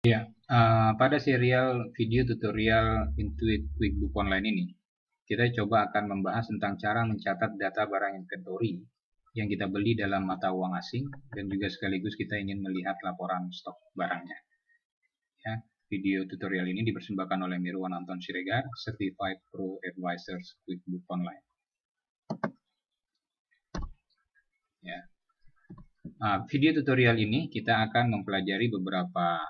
Ya, pada serial video tutorial Intuit QuickBook Online ini, kita coba akan membahas tentang cara mencatat data barang inventory yang kita beli dalam mata uang asing dan juga sekaligus kita ingin melihat laporan stok barangnya. Ya, video tutorial ini dipersembahkan oleh Mirwan Anton Siregar, Certified Pro Advisors QuickBook Online. Ya. Video tutorial ini kita akan mempelajari beberapa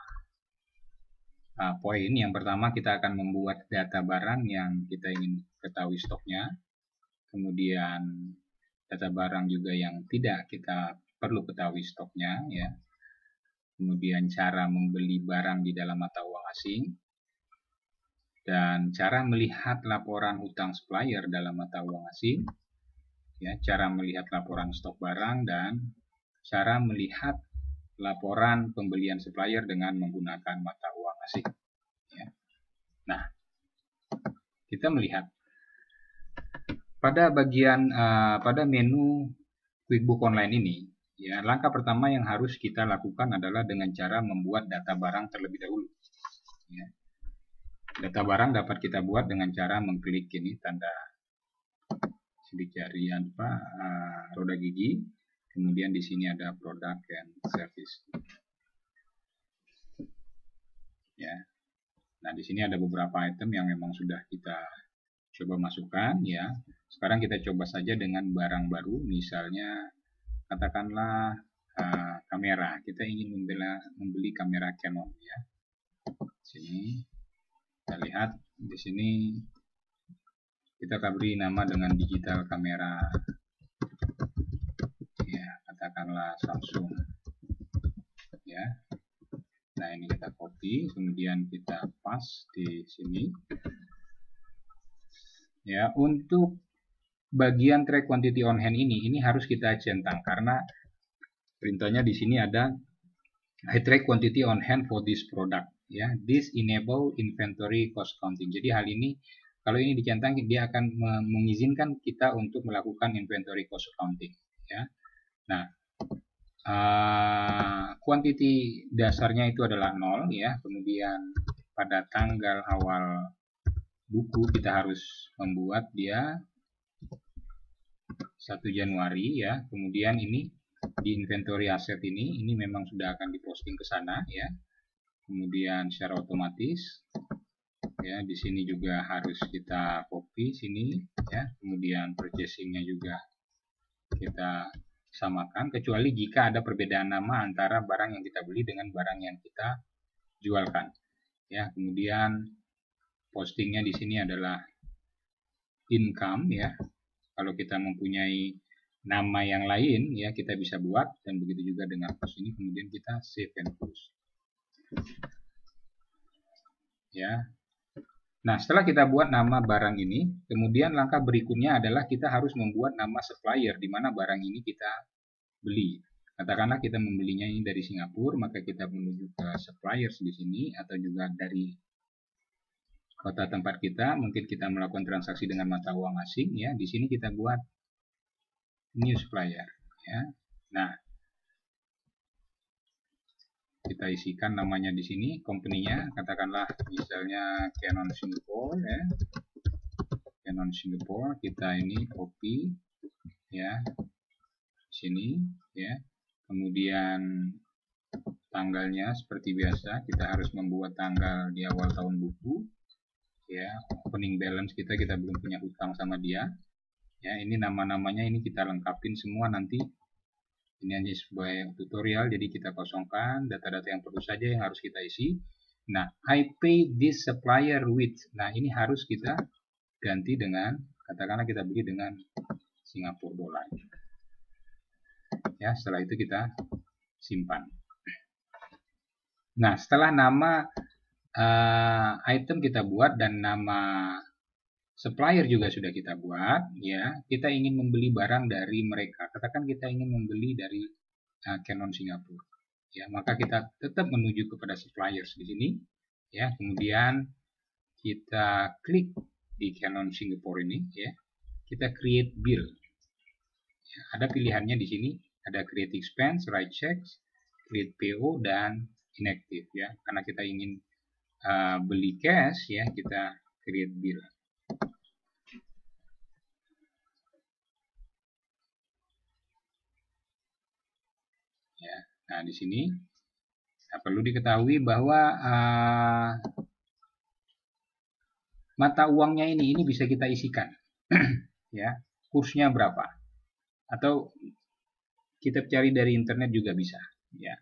poin. Yang pertama, kita akan membuat data barang yang kita ingin ketahui stoknya. Kemudian data barang juga yang tidak kita perlu ketahui stoknya, ya. Kemudian cara membeli barang di dalam mata uang asing, dan cara melihat laporan hutang supplier dalam mata uang asing, ya, cara melihat laporan stok barang, dan cara melihat laporan pembelian supplier dengan menggunakan mata uang asing. Ya. Nah, kita melihat pada pada menu QuickBook Online ini, ya, langkah pertama yang harus kita lakukan adalah dengan cara membuat data barang terlebih dahulu. Ya. Data barang dapat kita buat dengan cara mengklik ini tanda sidik jari roda gigi, kemudian di sini ada product and service. Ya. Nah, di sini ada beberapa item yang memang sudah kita coba masukkan, ya. Sekarang kita coba saja dengan barang baru, misalnya katakanlah kamera. Kita ingin membeli kamera Canon, ya. Sini kita lihat di sini kita beri nama dengan digital kamera, ya, katakanlah Samsung, ya. Nah, ini kita copy, kemudian kita paste di sini. Ya, untuk bagian track quantity on hand ini harus kita centang karena perintahnya di sini ada I track quantity on hand for this product, ya. This enable inventory cost counting. Jadi hal ini kalau ini dicentang dia akan mengizinkan kita untuk melakukan inventory cost counting, ya. Nah, quantity dasarnya itu adalah 0, ya. Kemudian pada tanggal awal buku kita harus membuat dia 1 Januari, ya. Kemudian ini di inventory aset ini memang sudah akan diposting ke sana, ya. Kemudian secara otomatis, ya, di sini juga harus kita copy sini, ya. Kemudian purchasing-nya juga kita samakan, kecuali jika ada perbedaan nama antara barang yang kita beli dengan barang yang kita jualkan, ya. Kemudian postingnya di sini adalah income, ya. Kalau kita mempunyai nama yang lain, ya, kita bisa buat, dan begitu juga dengan cost ini. Kemudian kita save and close, ya. Nah, setelah kita buat nama barang ini, kemudian langkah berikutnya adalah kita harus membuat nama supplier di mana barang ini kita beli. Katakanlah kita membelinya ini dari Singapura, maka kita menuju ke suppliers di sini, atau juga dari kota tempat kita, mungkin kita melakukan transaksi dengan mata uang asing, ya. Di sini kita buat new supplier, ya. Nah, kita isikan namanya di sini, company-nya, katakanlah misalnya Canon Singapore, ya. Canon Singapore, kita ini copy, ya, sini, ya. Kemudian tanggalnya seperti biasa, kita harus membuat tanggal di awal tahun buku, ya. Opening balance kita belum punya hutang sama dia, ya. Ini nama-namanya ini kita lengkapin semua nanti. Ini hanya sebuah tutorial, jadi kita kosongkan data-data yang perlu saja yang harus kita isi. Nah, I pay this supplier with. Nah, ini harus kita ganti dengan, katakanlah kita beli dengan Singapura dolar. Ya, setelah itu kita simpan. Nah, setelah nama item kita buat dan nama supplier juga sudah kita buat, ya, kita ingin membeli barang dari mereka. Katakan kita ingin membeli dari Canon Singapura, ya, maka kita tetap menuju kepada suppliers di sini, ya. Kemudian kita klik di Canon Singapura ini, ya. Kita create bill. Ya, ada pilihannya di sini, ada create expense, write checks, create PO, dan inactive ya, karena kita ingin beli cash ya, kita create bill. Ya, nah di sini perlu diketahui bahwa mata uangnya ini bisa kita isikan ya, kursnya berapa, atau kita cari dari internet juga bisa ya.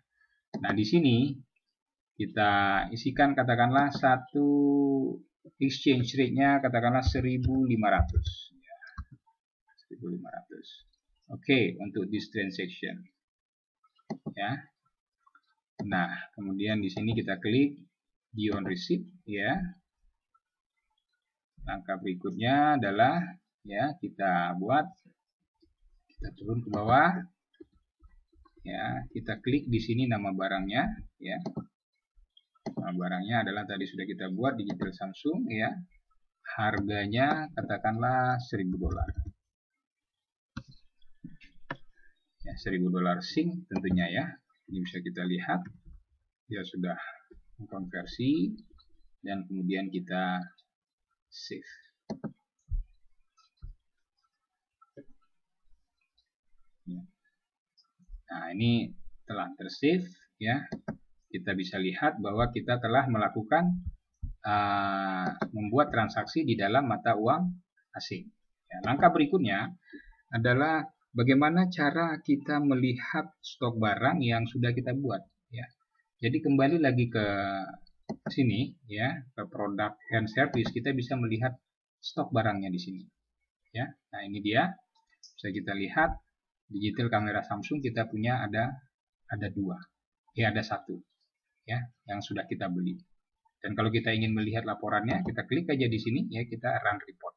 Nah di sini kita isikan katakanlah satu exchange rate-nya katakanlah 1.500 ya. 1.500. Oke, untuk this transaction ya. Nah, kemudian di sini kita klik view on receipt ya. Langkah berikutnya adalah ya, kita turun ke bawah ya, kita klik di sini nama barangnya ya. Nama barangnya adalah tadi sudah kita buat, digital Samsung ya. Harganya katakanlah $1.000 ya, $1.000 Sing tentunya ya. Ini bisa kita lihat dia sudah mengkonversi dan kemudian kita save. Nah, ini telah tersave ya. Kita bisa lihat bahwa kita telah melakukan membuat transaksi di dalam mata uang asing. Ya, langkah berikutnya adalah bagaimana cara kita melihat stok barang yang sudah kita buat ya. Jadi kembali lagi ke sini ya, ke product and service, kita bisa melihat stok barangnya di sini ya. Nah, ini dia. Bisa kita lihat digital kamera Samsung kita punya ada 2. Ya, ada 1 ya yang sudah kita beli. Dan kalau kita ingin melihat laporannya, kita klik aja di sini ya, kita run report.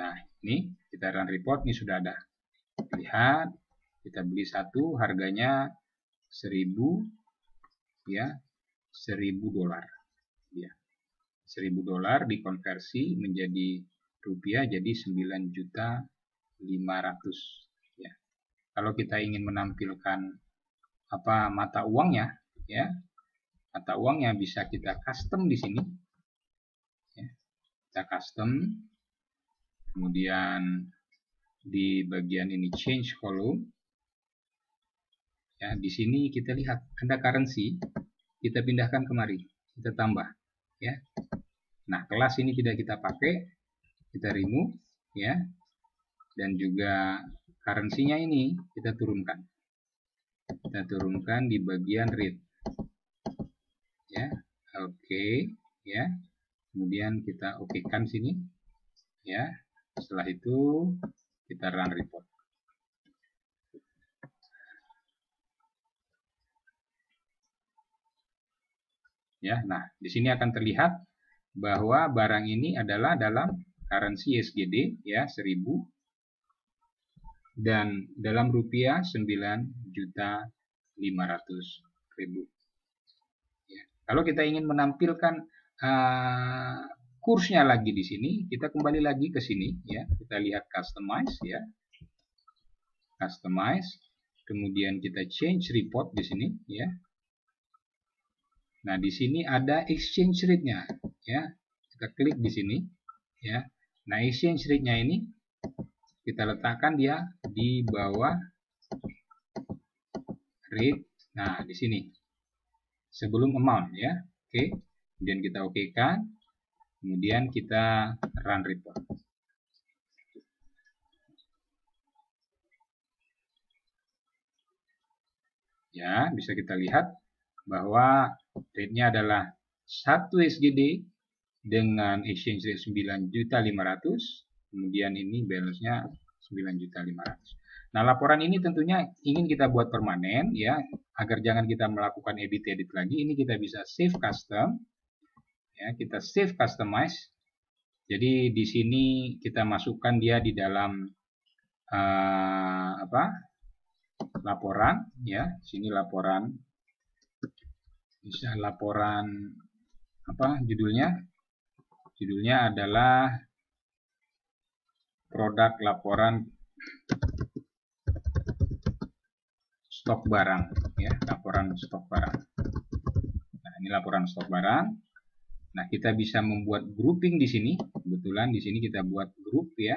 Nah, ini kita run report, ini sudah ada. Lihat, kita beli 1, harganya 1.000 ya, $1.000 ya. $1.000 dikonversi menjadi rupiah jadi 9.500.000 ya. Kalau kita ingin menampilkan mata uangnya ya, mata uangnya bisa kita custom di sini ya. Kita custom, kemudian di bagian ini change column ya, di sini kita lihat ada currency, kita pindahkan kemari, kita tambah ya. Nah, kelas ini tidak kita pakai, kita remove ya, dan juga currency-nya ini kita turunkan. Kita turunkan di bagian rate ya. Oke ya. Kemudian kita okekan sini ya. Setelah itu kita run report. Ya, nah di sini akan terlihat bahwa barang ini adalah dalam currency SGD ya, 1.000 dan dalam rupiah 9.500.000 ya. Kalau kita ingin menampilkan kursnya lagi di sini, kita kembali lagi ke sini ya, kita lihat customize ya, customize, kemudian kita change report di sini ya. Nah, di sini ada exchange rate-nya ya. Kita klik di sini ya. Nah, exchange rate-nya ini kita letakkan dia di bawah rate. Nah, di sini sebelum amount ya. Oke. Kemudian kita okekan. Kemudian kita run report. Ya, bisa kita lihat bahwa rate-nya adalah 1 SGD dengan exchange rate 9.500.000, kemudian ini balance-nya 9.500.000. Nah, laporan ini tentunya ingin kita buat permanen ya, agar jangan kita melakukan edit lagi. Ini kita bisa save custom ya, kita save customize. Jadi di sini kita masukkan dia di dalam laporan ya. Sini laporan, bisa laporan judulnya adalah produk laporan stok barang, ya, laporan stok barang. Nah, ini laporan stok barang. Nah, kita bisa membuat grouping di sini. Kebetulan di sini kita buat grup, ya.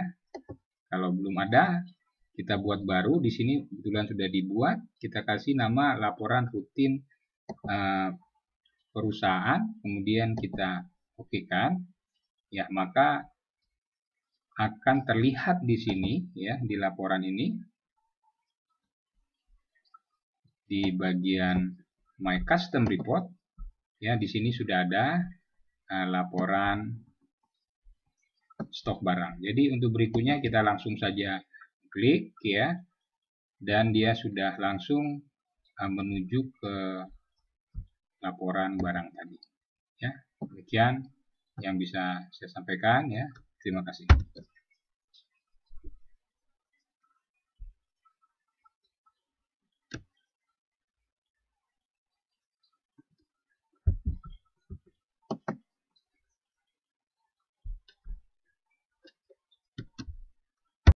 Kalau belum ada, kita buat baru. Di sini kebetulan sudah dibuat. Kita kasih nama laporan rutin perusahaan. Kemudian kita okekan, ya, maka akan terlihat di sini, ya, di laporan ini, di bagian My Custom Report, ya, di sini sudah ada laporan stok barang. Jadi untuk berikutnya kita langsung saja klik, ya, dan dia sudah langsung menuju ke laporan barang tadi. Ya, demikian yang bisa saya sampaikan, ya. Terima kasih.